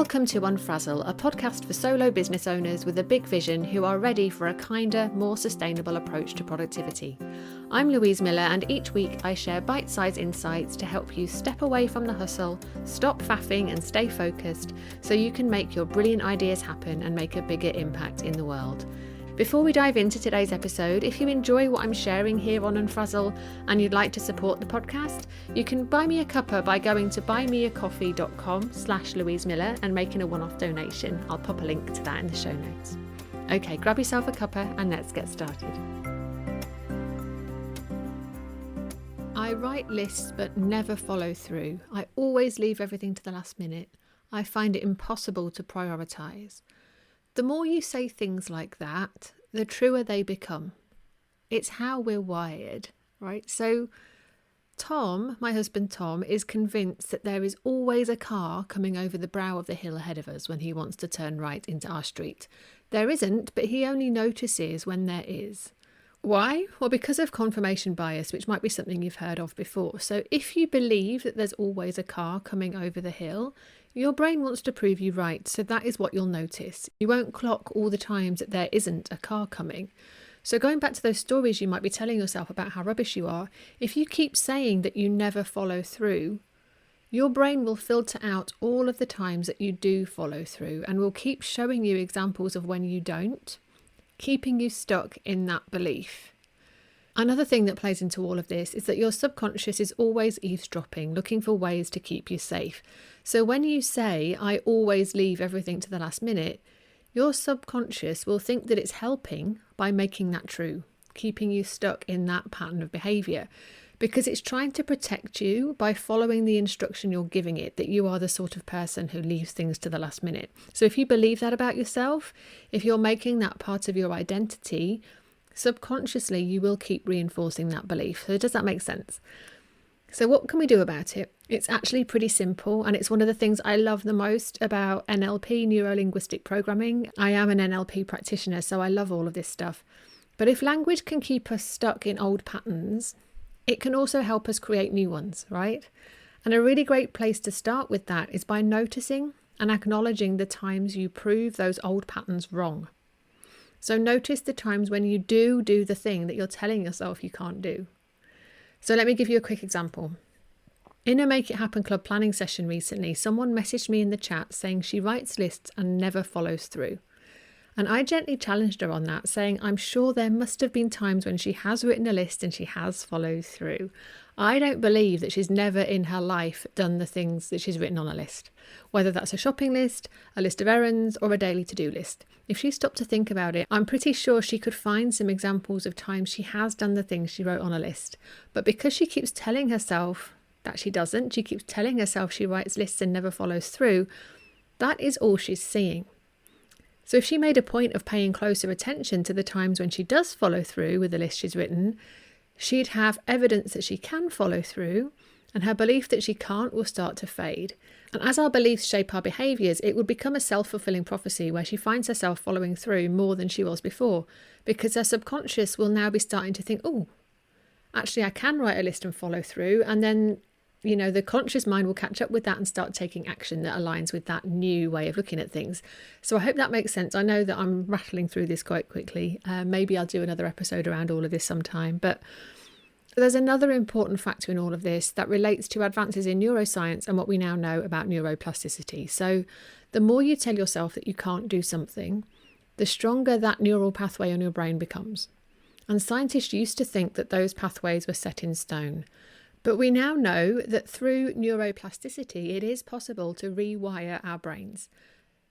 Welcome to Unfrazzle, a podcast for solo business owners with a big vision who are ready for a kinder, more sustainable approach to productivity. I'm Louise Miller, and each week I share bite-sized insights to help you step away from the hustle, stop faffing and stay focused so you can make your brilliant ideas happen and make a bigger impact in the world. Before we dive into today's episode, if you enjoy what I'm sharing here on Unfrazzle and you'd like to support the podcast, you can buy me a cuppa by going to buymeacoffee.com/Louise Miller and making a one-off donation. I'll pop a link to that in the show notes. Okay, grab yourself a cuppa and let's get started. I write lists but never follow through. I always leave everything to the last minute. I find it impossible to prioritise. The more you say things like that, the truer they become. It's how we're wired, right? So Tom, my husband Tom, is convinced that there is always a car coming over the brow of the hill ahead of us when he wants to turn right into our street. There isn't, but he only notices when there is. Why? Well, because of confirmation bias, which might be something you've heard of before. So if you believe that there's always a car coming over the hill, your brain wants to prove you right, so that is what you'll notice. You won't clock all the times that there isn't a car coming. So going back to those stories you might be telling yourself about how rubbish you are, if you keep saying that you never follow through, your brain will filter out all of the times that you do follow through and will keep showing you examples of when you don't, keeping you stuck in that belief. Another thing that plays into all of this is that your subconscious is always eavesdropping, looking for ways to keep you safe. So when you say, I always leave everything to the last minute, your subconscious will think that it's helping by making that true, keeping you stuck in that pattern of behaviour, because it's trying to protect you by following the instruction you're giving it, that you are the sort of person who leaves things to the last minute. So if you believe that about yourself, if you're making that part of your identity, subconsciously you will keep reinforcing that belief. So does that make sense? So what can we do about it? It's actually pretty simple, and it's one of the things I love the most about NLP, neuro-linguistic programming. I am an NLP practitioner, so I love all of this stuff. But if language can keep us stuck in old patterns, it can also help us create new ones, right? And a really great place to start with that is by noticing and acknowledging the times you prove those old patterns wrong. So notice the times when you do the thing that you're telling yourself you can't do. So let me give you a quick example. In a Make It Happen Club planning session recently, someone messaged me in the chat saying she writes lists and never follows through. And I gently challenged her on that, saying I'm sure there must have been times when she has written a list and she has followed through. I don't believe that she's never in her life done the things that she's written on a list, whether that's a shopping list, a list of errands, or a daily to-do list. If she stopped to think about it, I'm pretty sure she could find some examples of times she has done the things she wrote on a list. But because she keeps telling herself that she doesn't, she keeps telling herself she writes lists and never follows through, that is all she's seeing. So if she made a point of paying closer attention to the times when she does follow through with the list she's written, she'd have evidence that she can follow through, and her belief that she can't will start to fade. And as our beliefs shape our behaviours, it would become a self-fulfilling prophecy where she finds herself following through more than she was before, because her subconscious will now be starting to think, oh, actually I can write a list and follow through, and then the conscious mind will catch up with that and start taking action that aligns with that new way of looking at things. So I hope that makes sense. I know that I'm rattling through this quite quickly. Maybe I'll do another episode around all of this sometime. But there's another important factor in all of this that relates to advances in neuroscience and what we now know about neuroplasticity. So the more you tell yourself that you can't do something, the stronger that neural pathway on your brain becomes. And scientists used to think that those pathways were set in stone. But we now know that through neuroplasticity, it is possible to rewire our brains.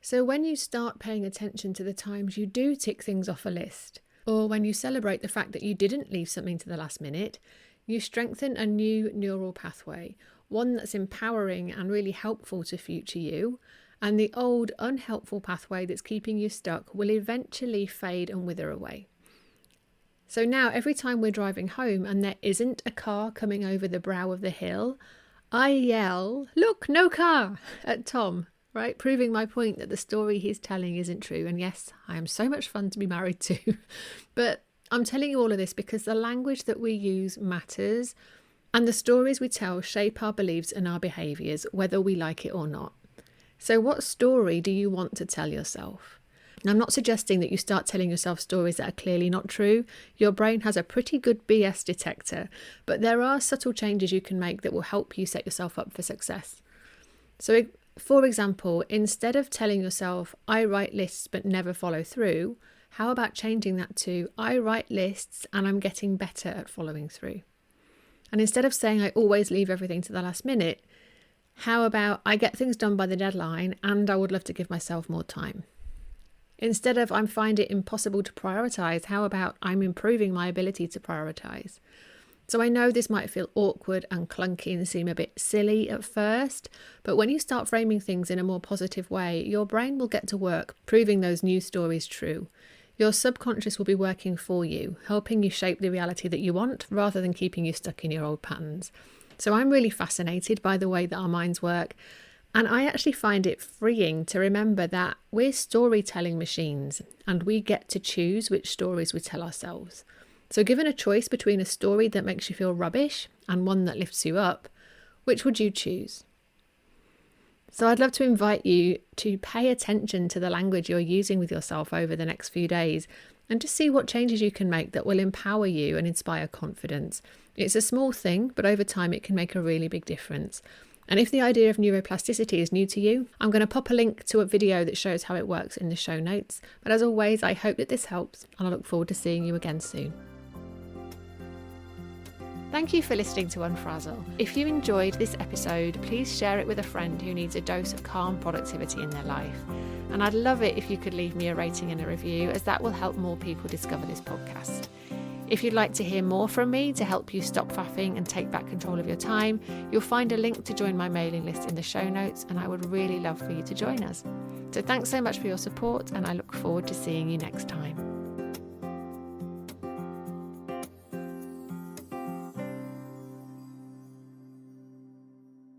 So when you start paying attention to the times you do tick things off a list, or when you celebrate the fact that you didn't leave something to the last minute, you strengthen a new neural pathway, one that's empowering and really helpful to future you, and the old unhelpful pathway that's keeping you stuck will eventually fade and wither away. So now every time we're driving home and there isn't a car coming over the brow of the hill, I yell, "Look, no car," at Tom, right? Proving my point that the story he's telling isn't true. And yes, I am so much fun to be married to. But I'm telling you all of this because the language that we use matters, and the stories we tell shape our beliefs and our behaviours, whether we like it or not. So what story do you want to tell yourself? Now, I'm not suggesting that you start telling yourself stories that are clearly not true. Your brain has a pretty good BS detector, but there are subtle changes you can make that will help you set yourself up for success. So, for example, instead of telling yourself, I write lists but never follow through, how about changing that to, I write lists and I'm getting better at following through? And instead of saying, I always leave everything to the last minute, how about, I get things done by the deadline and I would love to give myself more time? Instead of, I find it impossible to prioritise, how about, I'm improving my ability to prioritise? So I know this might feel awkward and clunky and seem a bit silly at first, but when you start framing things in a more positive way, your brain will get to work proving those new stories true. Your subconscious will be working for you, helping you shape the reality that you want rather than keeping you stuck in your old patterns. So I'm really fascinated by the way that our minds work, and I actually find it freeing to remember that we're storytelling machines and we get to choose which stories we tell ourselves. So given a choice between a story that makes you feel rubbish and one that lifts you up, which would you choose? So I'd love to invite you to pay attention to the language you're using with yourself over the next few days and just see what changes you can make that will empower you and inspire confidence. It's a small thing, but over time it can make a really big difference. And if the idea of neuroplasticity is new to you, I'm going to pop a link to a video that shows how it works in the show notes. But as always, I hope that this helps, and I look forward to seeing you again soon. Thank you for listening to Unfrazzle. If you enjoyed this episode, please share it with a friend who needs a dose of calm productivity in their life. And I'd love it if you could leave me a rating and a review, as that will help more people discover this podcast. If you'd like to hear more from me to help you stop faffing and take back control of your time, you'll find a link to join my mailing list in the show notes, and I would really love for you to join us. So thanks so much for your support, and I look forward to seeing you next time.